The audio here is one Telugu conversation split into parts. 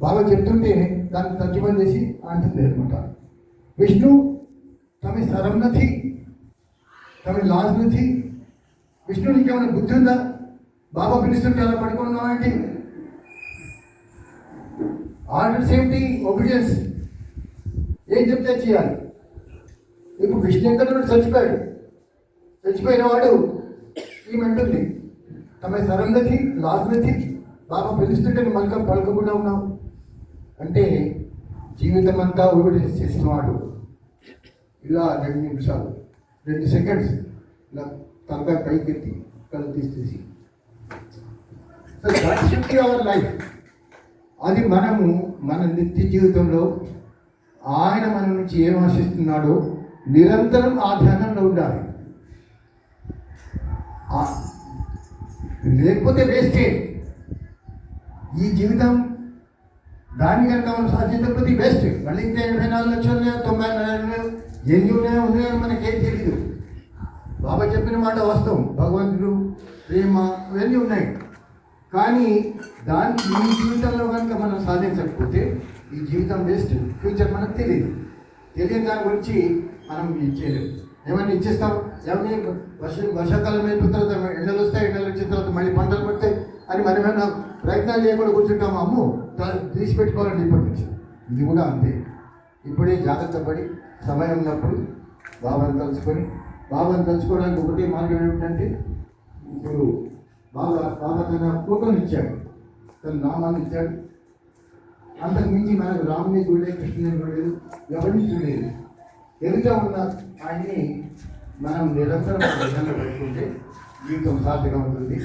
బాబా చెప్తుంటే దాన్ని తర్జుమా చేసి అంటుంది అనమాట. విష్ణు తమ సరం నథి, తమ లాజ్ నథి. విష్ణు నీకేమైనా బుద్ధి ఉందా? బాబా పిలుస్తుంటే అలా పడుకున్నామంటే ఆర్డర్స్ ఏమిటి? ఒబీడియన్స్. ఏం చెప్తే చేయాలి. ఇప్పుడు విష్ణు ఎక్కడ చచ్చిపోయాడు. చచ్చిపోయిన వాడు ఏమంటుంది, తమ సరం నథి, లాజ్ నథి. బాబా పిలుస్తుంటే మనకు పలకకుండా ఉన్నావు అంటే జీవితం అంతా ఒబీడియన్స్ చేస్తున్నవాడు. ఇలా 2 నిమిషాలు 2 సెకండ్స్ ఇలా తలకాయ పైకెత్తి కళ్ళు తీసేసి అవర్ లైఫ్. అది మనము మన నిత్య జీవితంలో ఆయన మన నుంచి ఏం ఆశిస్తున్నాడో నిరంతరం ఆ ధ్యానంలో ఉండాలి. లేకపోతే వేస్టే ఈ జీవితం. దాని కనుక మనం సాధించకపోతే వేస్ట్. మళ్ళీ ఇంకా 84 లక్షలు 94 ఎన్ని ఉన్నాయో మనకేం తెలియదు. బాబా చెప్పిన మాట వాస్తవం. భగవంతుడు, ప్రేమ ఇవన్నీ ఉన్నాయి. కానీ దాన్ని ఈ జీవితంలో కనుక మనం సాధించకపోతే ఈ జీవితం వేస్ట్. ఫ్యూచర్ మనకు తెలియదు. తెలియని దాని గురించి మనం ఇచ్చేయలేము. ఏమైనా ఇచ్చేస్తాం. ఎవరిని వర్షాకాలం అయిపోయిన తర్వాత ఎండలు వస్తాయి, ఎండలు వచ్చిన తర్వాత మళ్ళీ పంటలు పడతాయి అని మనమేమైనా ప్రయత్నాలు చేయకుండా కూర్చుంటాము. అమ్ము తీసి పెట్టుకోవాలండి. ఇప్పటి నుంచి ఇది కూడా అంతే. ఇప్పుడే జాగ్రత్త పడి సమయం ఉన్నప్పుడు బాబాను తలుచుకోవడానికి ఒకటే మార్గం ఏమిటంటే, ఇప్పుడు బాబా తన ఫోటోని ఇచ్చాడు, తన నామాన్ని ఇచ్చాడు. అంతకు మించి మనకు రాముని చూడలేదు, కృష్ణుని చూడలేదు, ఎవరిని చూడలేదు. ఎదుట ఉన్న ఆయన్ని మనం నిరంతరం విధంగా పెట్టుకుంటే జీవితం సార్థకం అవుతుంది.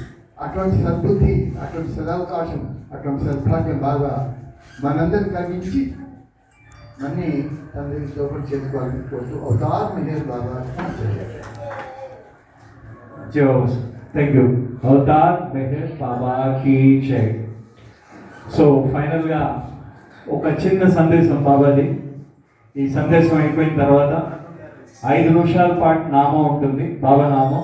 అటువంటి సద్బుద్ధి, అటువంటి సదావకాశం, అటువంటి సద్భాగ్యం బాగా మనందరిని కలిగించి మన్ని తండ్రిని లోపల చేసుకోవాలని కోరుతూ అవతార్ మెహర్ బాబా. Thank you. అవతార్ మెహర్ బాబాకి జై. సో ఫైనల్గా ఒక చిన్న సందేశం బాబాది. ఈ సందేశం అయిపోయిన తర్వాత 5 నిమిషాల పాటు నామం ఉంటుంది, బాబా నామం.